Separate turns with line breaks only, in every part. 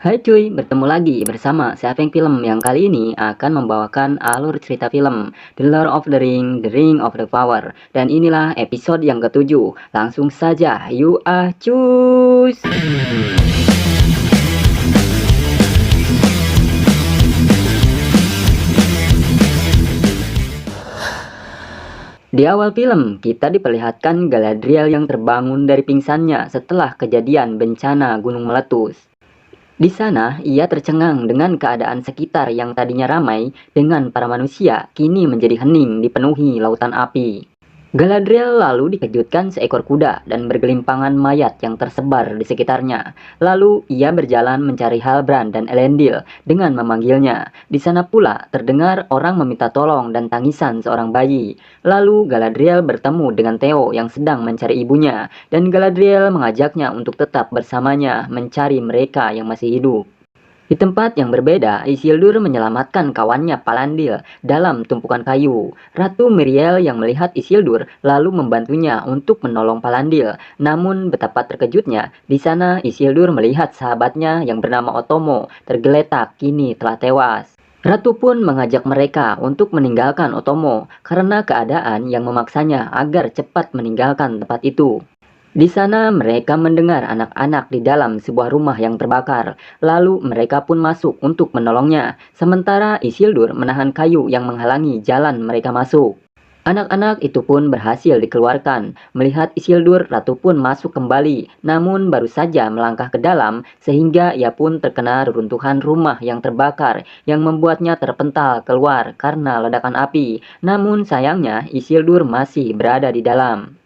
Hai cuy, bertemu lagi bersama Siapeng Film yang kali ini akan membawakan alur cerita film The Lord of the Ring, The Ring of the Power. Dan inilah episode yang ketujuh. Langsung saja, yuk cus! Di awal film, kita diperlihatkan Galadriel yang terbangun dari pingsannya setelah kejadian bencana gunung meletus. Di sana, ia tercengang dengan keadaan sekitar yang tadinya ramai dengan para manusia, kini menjadi hening dipenuhi lautan api. Galadriel lalu dikejutkan seekor kuda dan bergelimpangan mayat yang tersebar di sekitarnya. Lalu ia berjalan mencari Halbrand dan Elendil dengan memanggilnya. Di sana pula terdengar orang meminta tolong dan tangisan seorang bayi. Lalu Galadriel bertemu dengan Theo yang sedang mencari ibunya, dan Galadriel mengajaknya untuk tetap bersamanya mencari mereka yang masih hidup. Di tempat yang berbeda, Isildur menyelamatkan kawannya Palandil dalam tumpukan kayu. Ratu Miriel yang melihat Isildur lalu membantunya untuk menolong Palandil. Namun betapa terkejutnya, di sana Isildur melihat sahabatnya yang bernama Otomo tergeletak kini telah tewas. Ratu pun mengajak mereka untuk meninggalkan Otomo karena keadaan yang memaksanya agar cepat meninggalkan tempat itu. Di sana mereka mendengar anak-anak di dalam sebuah rumah yang terbakar. Lalu mereka pun masuk untuk menolongnya. Sementara Isildur menahan kayu yang menghalangi jalan mereka masuk. Anak-anak itu pun berhasil dikeluarkan. Melihat Isildur, Ratu pun masuk kembali. Namun baru saja melangkah ke dalam sehingga ia pun terkena reruntuhan rumah yang terbakar yang membuatnya terpental keluar karena ledakan api. Namun sayangnya Isildur masih berada di dalam.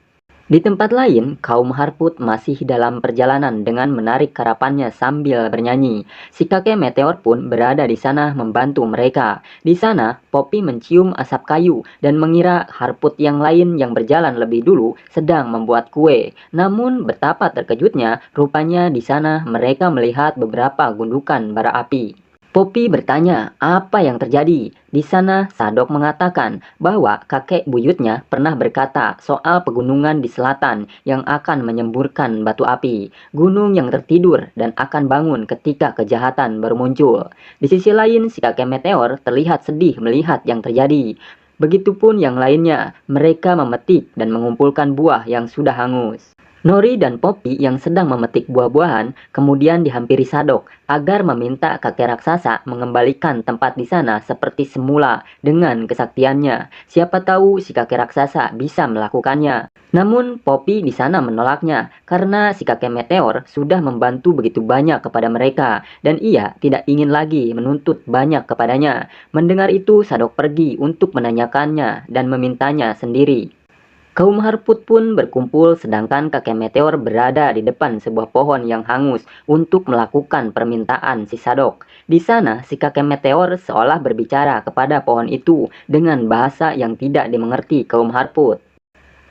Di tempat lain, kaum Harput masih dalam perjalanan dengan menarik karapannya sambil bernyanyi. Si kakek meteor pun berada di sana membantu mereka. Di sana, Poppy mencium asap kayu dan mengira Harput yang lain yang berjalan lebih dulu sedang membuat kue. Namun betapa terkejutnya, rupanya di sana mereka melihat beberapa gundukan bara api. Poppy bertanya apa yang terjadi. Di sana, Sadok mengatakan bahwa kakek buyutnya pernah berkata soal pegunungan di selatan yang akan menyemburkan batu api, gunung yang tertidur dan akan bangun ketika kejahatan baru muncul. Di sisi lain, si kakek meteor terlihat sedih melihat yang terjadi. Begitupun yang lainnya, mereka memetik dan mengumpulkan buah yang sudah hangus. Nori dan Poppy yang sedang memetik buah-buahan kemudian dihampiri Sadok agar meminta kakek raksasa mengembalikan tempat di sana seperti semula dengan kesaktiannya. Siapa tahu si kakek raksasa bisa melakukannya. Namun Poppy di sana menolaknya karena si kakek meteor sudah membantu begitu banyak kepada mereka dan ia tidak ingin lagi menuntut banyak kepadanya. Mendengar itu Sadok pergi untuk menanyakannya dan memintanya sendiri. Kaum Harput pun berkumpul sedangkan kakek meteor berada di depan sebuah pohon yang hangus untuk melakukan permintaan si Sadok. Di sana si kakek meteor seolah berbicara kepada pohon itu dengan bahasa yang tidak dimengerti kaum Harput.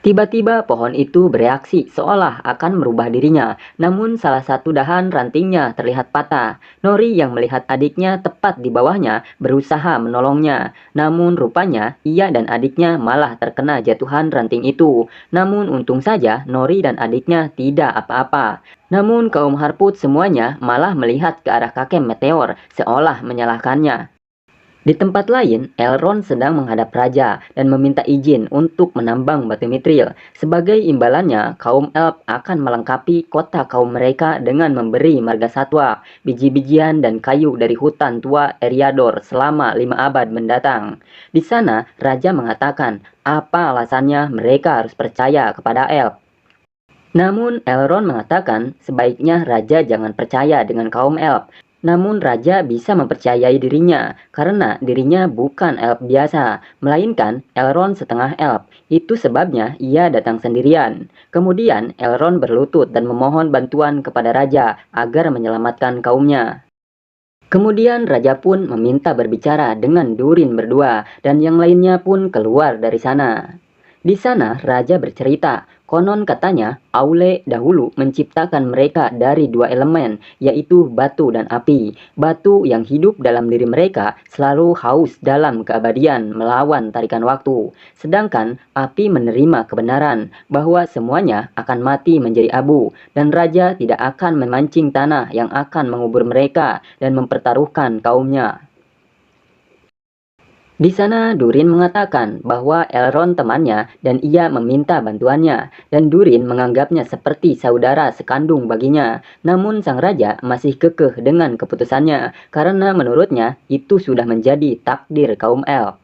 Tiba-tiba pohon itu bereaksi seolah akan merubah dirinya, namun salah satu dahan rantingnya terlihat patah. Nori yang melihat adiknya tepat di bawahnya berusaha menolongnya, namun rupanya ia dan adiknya malah terkena jatuhan ranting itu. Namun untung saja Nori dan adiknya tidak apa-apa. Namun kaum Harput semuanya malah melihat ke arah kakek meteor seolah menyalahkannya. Di tempat lain, Elrond sedang menghadap raja dan meminta izin untuk menambang batu mithril. Sebagai imbalannya, kaum Elf akan melengkapi kota kaum mereka dengan memberi marga satwa, biji-bijian dan kayu dari hutan tua Eriador selama 5 abad mendatang. Di sana, raja mengatakan apa alasannya mereka harus percaya kepada Elf. Namun Elrond mengatakan sebaiknya raja jangan percaya dengan kaum Elf. Namun raja bisa mempercayai dirinya karena dirinya bukan elf biasa, melainkan Elrond setengah elf. Itu sebabnya ia datang sendirian. Kemudian Elrond berlutut dan memohon bantuan kepada raja agar menyelamatkan kaumnya. Kemudian raja pun meminta berbicara dengan Durin berdua dan yang lainnya pun keluar dari sana. Di sana, raja bercerita, konon katanya Aule dahulu menciptakan mereka dari dua elemen, yaitu batu dan api. Batu yang hidup dalam diri mereka selalu haus dalam keabadian melawan tarikan waktu. Sedangkan api menerima kebenaran bahwa semuanya akan mati menjadi abu, dan raja tidak akan memancing tanah yang akan mengubur mereka dan mempertaruhkan kaumnya. Di sana Durin mengatakan bahwa Elrond temannya dan ia meminta bantuannya, dan Durin menganggapnya seperti saudara sekandung baginya. Namun sang raja masih kekeh dengan keputusannya karena menurutnya itu sudah menjadi takdir kaum elf.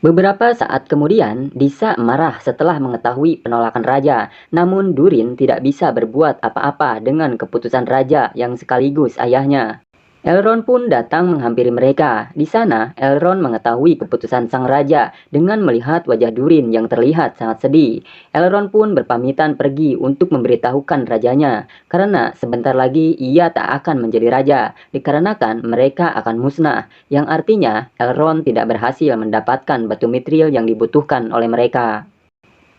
Beberapa saat kemudian, Disa marah setelah mengetahui penolakan raja. Namun Durin tidak bisa berbuat apa-apa dengan keputusan raja yang sekaligus ayahnya. Elrond pun datang menghampiri mereka. Di sana, Elrond mengetahui keputusan sang raja dengan melihat wajah Durin yang terlihat sangat sedih. Elrond pun berpamitan pergi untuk memberitahukan rajanya, karena sebentar lagi ia tak akan menjadi raja, dikarenakan mereka akan musnah, yang artinya Elrond tidak berhasil mendapatkan batu mithril yang dibutuhkan oleh mereka.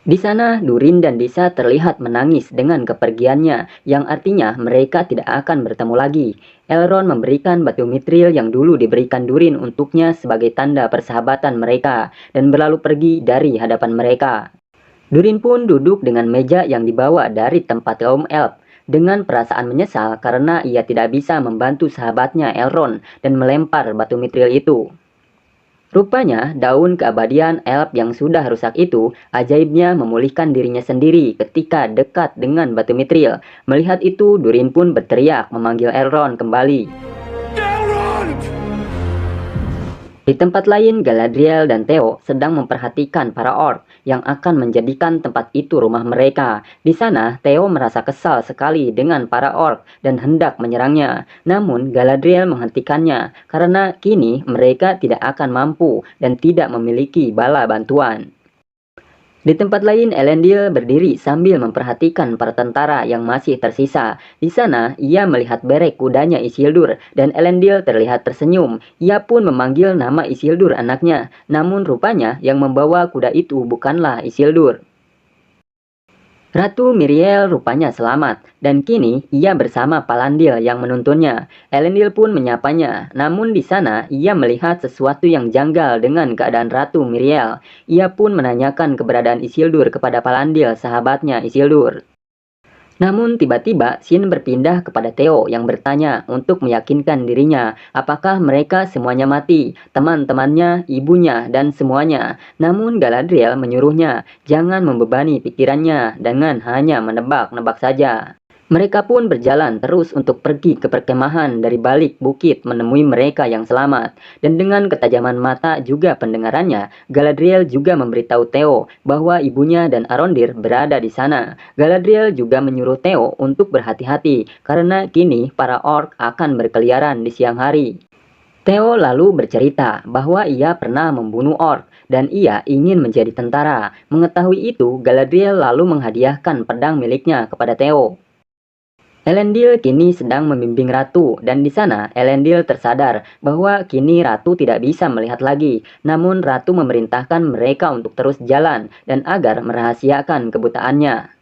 Di sana, Durin dan Disa terlihat menangis dengan kepergiannya, yang artinya mereka tidak akan bertemu lagi. Elrond memberikan batu mithril yang dulu diberikan Durin untuknya sebagai tanda persahabatan mereka, dan berlalu pergi dari hadapan mereka. Durin pun duduk dengan meja yang dibawa dari tempat kaum elf, dengan perasaan menyesal karena ia tidak bisa membantu sahabatnya Elrond dan melempar batu mithril itu. Rupanya, daun keabadian elf yang sudah rusak itu ajaibnya memulihkan dirinya sendiri ketika dekat dengan batu mithril. Melihat itu, Durin pun berteriak memanggil Elrond kembali. Elrond! Di tempat lain, Galadriel dan Theo sedang memperhatikan para orc yang akan menjadikan tempat itu rumah mereka. Di sana, Theo merasa kesal sekali dengan para orc dan hendak menyerangnya. Namun, Galadriel menghentikannya karena kini mereka tidak akan mampu dan tidak memiliki bala bantuan. Di tempat lain, Elendil berdiri sambil memperhatikan para tentara yang masih tersisa. Di sana, ia melihat Berek kudanya Isildur, dan Elendil terlihat tersenyum. Ia pun memanggil nama Isildur anaknya, namun rupanya yang membawa kuda itu bukanlah Isildur. Ratu Miriel rupanya selamat, dan kini ia bersama Palandil yang menuntunnya. Elendil pun menyapanya, namun di sana ia melihat sesuatu yang janggal dengan keadaan Ratu Miriel. Ia pun menanyakan keberadaan Isildur kepada Palandil, sahabatnya Isildur. Namun tiba-tiba Sin berpindah kepada Theo yang bertanya untuk meyakinkan dirinya apakah mereka semuanya mati, teman-temannya, ibunya, dan semuanya. Namun Galadriel menyuruhnya jangan membebani pikirannya dengan hanya menebak-nebak saja. Mereka pun berjalan terus untuk pergi ke perkemahan dari balik bukit menemui mereka yang selamat. Dan dengan ketajaman mata juga pendengarannya, Galadriel juga memberitahu Theo bahwa ibunya dan Arondir berada di sana. Galadriel juga menyuruh Theo untuk berhati-hati karena kini para orc akan berkeliaran di siang hari. Theo lalu bercerita bahwa ia pernah membunuh orc dan ia ingin menjadi tentara. Mengetahui itu, Galadriel lalu menghadiahkan pedang miliknya kepada Theo. Elendil kini sedang membimbing Ratu, dan di sana Elendil tersadar bahwa kini Ratu tidak bisa melihat lagi. Namun Ratu memerintahkan mereka untuk terus jalan dan agar merahasiakan kebutaannya.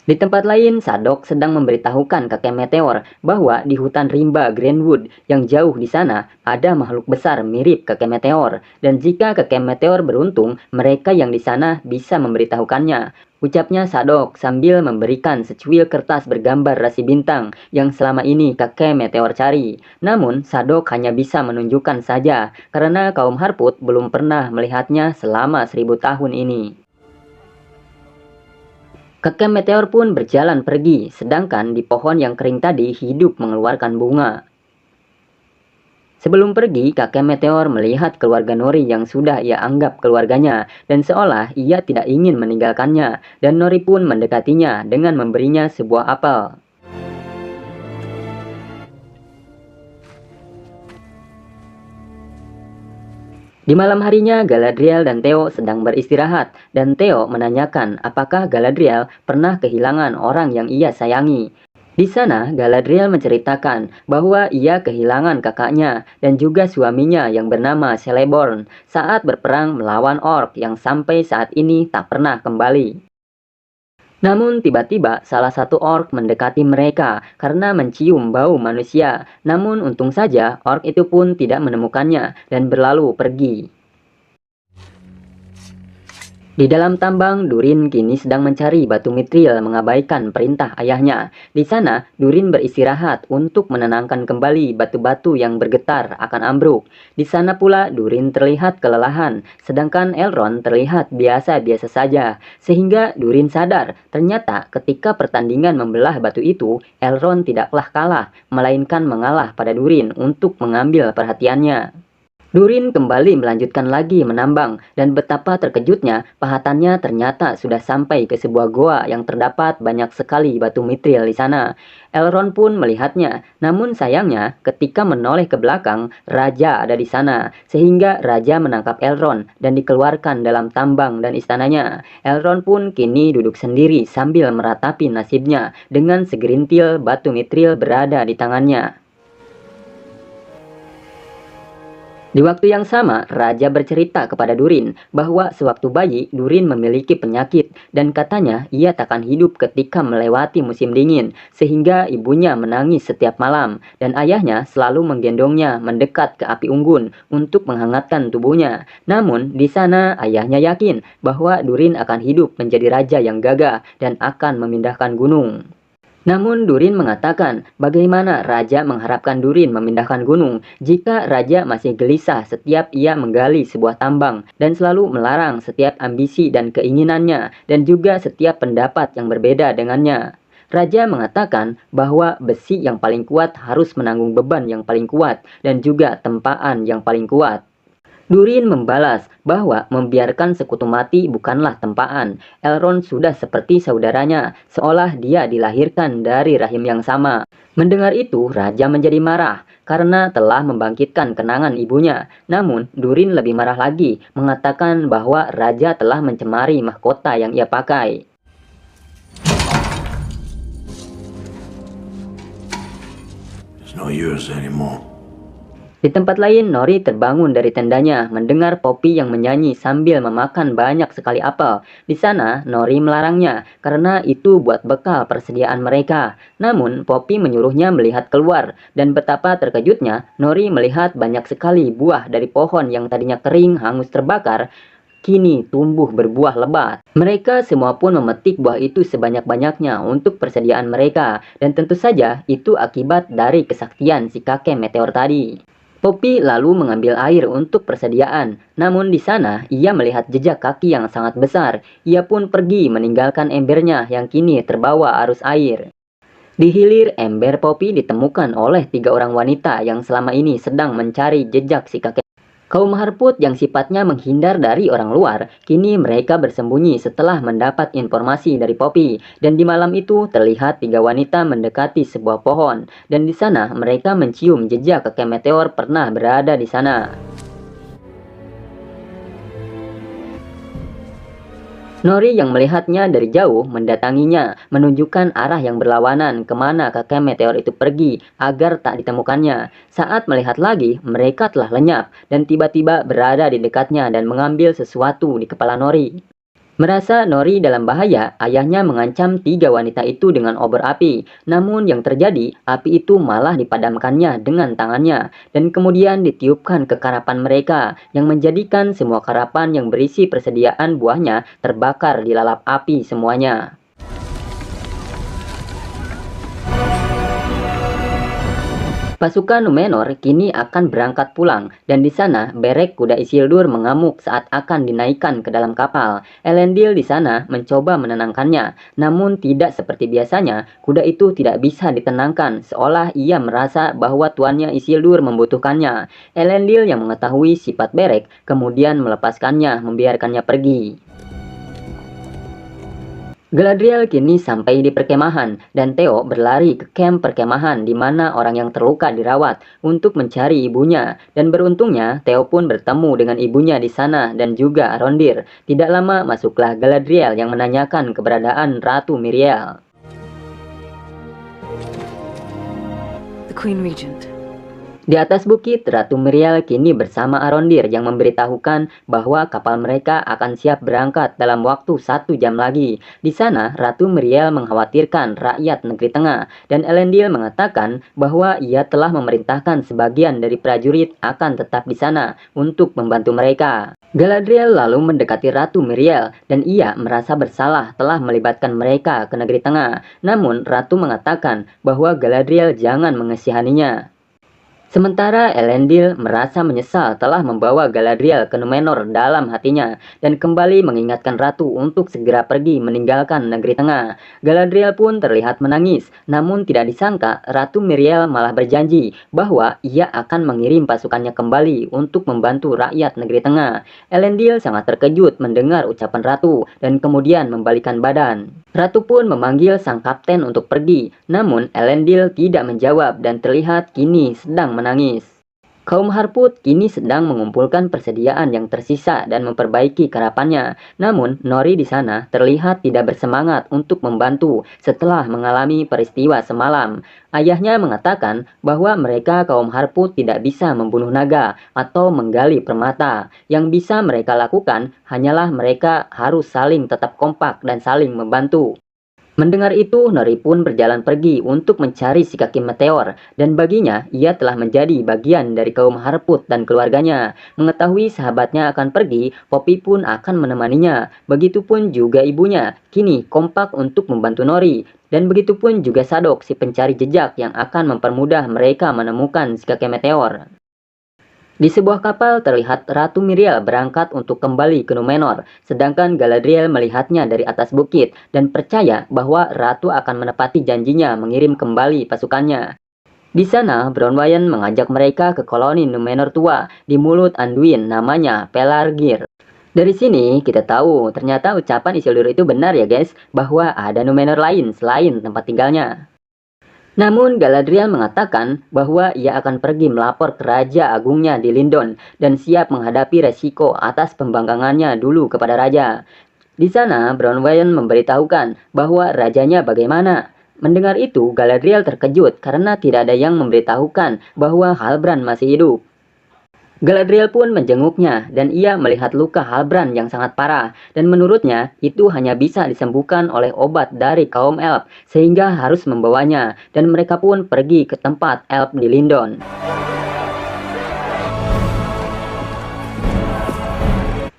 Di tempat lain, Sadok sedang memberitahukan kakek Meteor bahwa di hutan rimba Greenwood yang jauh di sana ada makhluk besar mirip kakek Meteor, dan jika kakek Meteor beruntung, mereka yang di sana bisa memberitahukannya. Ucapnya Sadok sambil memberikan secuil kertas bergambar rasi bintang yang selama ini kakek Meteor cari. Namun Sadok hanya bisa menunjukkan saja karena kaum Harput belum pernah melihatnya selama 1000 tahun ini. Kakek Meteor pun berjalan pergi, sedangkan di pohon yang kering tadi hidup mengeluarkan bunga. Sebelum pergi, kakek Meteor melihat keluarga Nori yang sudah ia anggap keluarganya, dan seolah ia tidak ingin meninggalkannya, dan Nori pun mendekatinya dengan memberinya sebuah apel. Di malam harinya, Galadriel dan Theo sedang beristirahat, dan Theo menanyakan apakah Galadriel pernah kehilangan orang yang ia sayangi. Di sana, Galadriel menceritakan bahwa ia kehilangan kakaknya dan juga suaminya yang bernama Celeborn saat berperang melawan orc yang sampai saat ini tak pernah kembali. Namun tiba-tiba salah satu orc mendekati mereka karena mencium bau manusia. Namun untung saja orc itu pun tidak menemukannya dan berlalu pergi. Di dalam tambang, Durin kini sedang mencari batu mithril mengabaikan perintah ayahnya. Di sana, Durin beristirahat untuk menenangkan kembali batu-batu yang bergetar akan ambruk. Di sana pula, Durin terlihat kelelahan, sedangkan Elrond terlihat biasa-biasa saja. Sehingga Durin sadar, ternyata ketika pertandingan membelah batu itu, Elrond tidaklah kalah, melainkan mengalah pada Durin untuk mengambil perhatiannya. Durin kembali melanjutkan lagi menambang, dan betapa terkejutnya pahatannya ternyata sudah sampai ke sebuah goa yang terdapat banyak sekali batu mithril di sana. Elrond pun melihatnya, namun sayangnya ketika menoleh ke belakang, Raja ada di sana, sehingga Raja menangkap Elrond dan dikeluarkan dalam tambang dan istananya. Elrond pun kini duduk sendiri sambil meratapi nasibnya dengan segerintil batu mithril berada di tangannya. Di waktu yang sama, Raja bercerita kepada Durin bahwa sewaktu bayi, Durin memiliki penyakit dan katanya ia takkan hidup ketika melewati musim dingin, sehingga ibunya menangis setiap malam dan ayahnya selalu menggendongnya mendekat ke api unggun untuk menghangatkan tubuhnya. Namun, di sana ayahnya yakin bahwa Durin akan hidup menjadi raja yang gagah dan akan memindahkan gunung. Namun Durin mengatakan, bagaimana Raja mengharapkan Durin memindahkan gunung jika Raja masih gelisah setiap ia menggali sebuah tambang dan selalu melarang setiap ambisi dan keinginannya dan juga setiap pendapat yang berbeda dengannya. Raja mengatakan bahwa besi yang paling kuat harus menanggung beban yang paling kuat dan juga tempaan yang paling kuat. Durin membalas bahwa membiarkan sekutu mati bukanlah tempaan. Elrond sudah seperti saudaranya, seolah dia dilahirkan dari rahim yang sama. Mendengar itu, Raja menjadi marah karena telah membangkitkan kenangan ibunya. Namun, Durin lebih marah lagi, mengatakan bahwa Raja telah mencemari mahkota yang ia pakai.
It's no use anymore.
Di tempat lain, Nori terbangun dari tendanya, mendengar Poppy yang menyanyi sambil memakan banyak sekali apel. Di sana, Nori melarangnya, karena itu buat bekal persediaan mereka. Namun, Poppy menyuruhnya melihat keluar, dan betapa terkejutnya, Nori melihat banyak sekali buah dari pohon yang tadinya kering hangus terbakar, kini tumbuh berbuah lebat. Mereka semua pun memetik buah itu sebanyak-banyaknya untuk persediaan mereka, dan tentu saja itu akibat dari kesaktian si kakek meteor tadi. Poppy lalu mengambil air untuk persediaan, namun di sana ia melihat jejak kaki yang sangat besar. Ia pun pergi meninggalkan embernya yang kini terbawa arus air. Di hilir, ember Poppy ditemukan oleh 3 orang wanita yang selama ini sedang mencari jejak si kakek. Kaum Harput yang sifatnya menghindar dari orang luar, kini mereka bersembunyi setelah mendapat informasi dari Poppy. Dan di malam itu terlihat 3 wanita mendekati sebuah pohon. Dan di sana mereka mencium jejak kakek meteor pernah berada di sana. Nori yang melihatnya dari jauh mendatanginya, menunjukkan arah yang berlawanan kemana kakek meteor itu pergi agar tak ditemukannya. Saat melihat lagi, mereka telah lenyap dan tiba-tiba berada di dekatnya dan mengambil sesuatu di kepala Nori. Merasa Nori dalam bahaya, ayahnya mengancam 3 wanita itu dengan obor api. Namun yang terjadi, api itu malah dipadamkannya dengan tangannya. Dan kemudian ditiupkan ke karapan mereka, yang menjadikan semua karapan yang berisi persediaan buahnya terbakar di lalap api semuanya. Pasukan Numenor kini akan berangkat pulang, dan di sana Berek kuda Isildur mengamuk saat akan dinaikkan ke dalam kapal. Elendil di sana mencoba menenangkannya, namun tidak seperti biasanya, kuda itu tidak bisa ditenangkan, seolah ia merasa bahwa tuannya Isildur membutuhkannya. Elendil yang mengetahui sifat Berek kemudian melepaskannya, membiarkannya pergi. Galadriel kini sampai di perkemahan, dan Theo berlari ke kamp perkemahan di mana orang yang terluka dirawat untuk mencari ibunya. Dan beruntungnya, Theo pun bertemu dengan ibunya di sana dan juga Arondir. Tidak lama masuklah Galadriel yang menanyakan keberadaan Ratu Miriel.
Queen Regent.
Di atas bukit, Ratu Miriel kini bersama Arondir yang memberitahukan bahwa kapal mereka akan siap berangkat dalam waktu 1 jam lagi. Di sana, Ratu Miriel mengkhawatirkan rakyat Negeri Tengah, dan Elendil mengatakan bahwa ia telah memerintahkan sebagian dari prajurit akan tetap di sana untuk membantu mereka. Galadriel lalu mendekati Ratu Miriel, dan ia merasa bersalah telah melibatkan mereka ke Negeri Tengah. Namun, Ratu mengatakan bahwa Galadriel jangan mengasihaninya. Sementara Elendil merasa menyesal telah membawa Galadriel ke Numenor dalam hatinya dan kembali mengingatkan Ratu untuk segera pergi meninggalkan Negeri Tengah. Galadriel pun terlihat menangis, namun tidak disangka Ratu Miriel malah berjanji bahwa ia akan mengirim pasukannya kembali untuk membantu rakyat Negeri Tengah. Elendil sangat terkejut mendengar ucapan Ratu dan kemudian membalikan badan. Ratu pun memanggil sang kapten untuk pergi, namun Elendil tidak menjawab dan terlihat kini sedang menangis. Kaum Harput kini sedang mengumpulkan persediaan yang tersisa dan memperbaiki karapannya. Namun, Nori di sana terlihat tidak bersemangat untuk membantu setelah mengalami peristiwa semalam. Ayahnya mengatakan bahwa mereka kaum Harput tidak bisa membunuh naga atau menggali permata. Yang bisa mereka lakukan hanyalah mereka harus saling tetap kompak dan saling membantu. Mendengar itu, Nori pun berjalan pergi untuk mencari si kaki meteor, dan baginya ia telah menjadi bagian dari kaum Harput dan keluarganya. Mengetahui sahabatnya akan pergi, Poppy pun akan menemaninya. Begitupun juga ibunya, kini kompak untuk membantu Nori. Dan begitupun juga Sadok, si pencari jejak yang akan mempermudah mereka menemukan si kaki meteor. Di sebuah kapal terlihat Ratu Miriel berangkat untuk kembali ke Numenor, sedangkan Galadriel melihatnya dari atas bukit dan percaya bahwa Ratu akan menepati janjinya mengirim kembali pasukannya. Di sana, Bronwyn mengajak mereka ke koloni Numenor tua di mulut Anduin namanya Pelargir. Dari sini kita tahu ternyata ucapan Isildur itu benar ya guys, bahwa ada Numenor lain selain tempat tinggalnya. Namun Galadriel mengatakan bahwa ia akan pergi melapor ke Raja Agungnya di Lindon dan siap menghadapi resiko atas pembangkangannya dulu kepada Raja. Di sana Bronwyn memberitahukan bahwa rajanya bagaimana. Mendengar itu Galadriel terkejut karena tidak ada yang memberitahukan bahwa Halbrand masih hidup. Galadriel pun menjenguknya dan ia melihat luka Halbrand yang sangat parah dan menurutnya itu hanya bisa disembuhkan oleh obat dari kaum elf sehingga harus membawanya dan mereka pun pergi ke tempat elf di Lindon.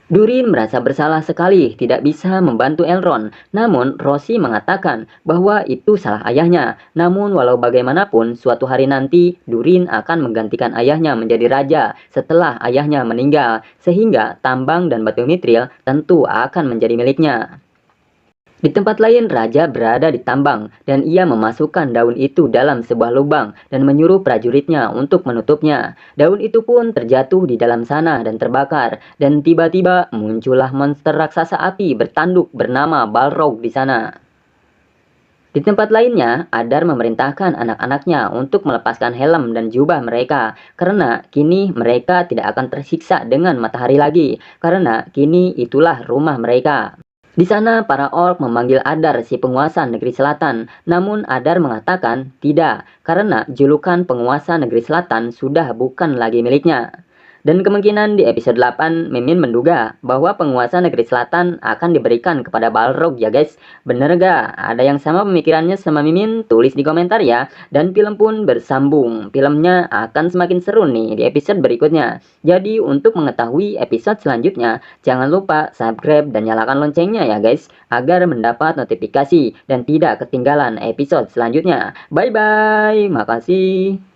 Durin merasa bersalah sekali tidak bisa membantu Elrond, namun Rosie mengatakan bahwa itu salah ayahnya. Namun walau bagaimanapun, suatu hari nanti Durin akan menggantikan ayahnya menjadi raja setelah ayahnya meninggal, sehingga tambang dan batu mithril tentu akan menjadi miliknya. Di tempat lain, raja berada di tambang dan ia memasukkan daun itu dalam sebuah lubang dan menyuruh prajuritnya untuk menutupnya. Daun itu pun terjatuh di dalam sana dan terbakar, dan tiba-tiba muncullah monster raksasa api bertanduk bernama Balrog di sana. Di tempat lainnya, Adar memerintahkan anak-anaknya untuk melepaskan helm dan jubah mereka, karena kini mereka tidak akan tersiksa dengan matahari lagi, karena kini itulah rumah mereka. Di sana para orc memanggil Adar si penguasa negeri selatan, namun Adar mengatakan tidak, karena julukan penguasa negeri selatan sudah bukan lagi miliknya. Dan kemungkinan di episode 8, Mimin menduga bahwa penguasa negeri selatan akan diberikan kepada Balrog ya guys. Bener gak? Ada yang sama pemikirannya sama Mimin? Tulis di komentar ya. Dan film pun bersambung. Filmnya akan semakin seru nih di episode berikutnya. Jadi untuk mengetahui episode selanjutnya, jangan lupa subscribe dan nyalakan loncengnya ya guys, agar mendapat notifikasi dan tidak ketinggalan episode selanjutnya. Bye bye, makasih.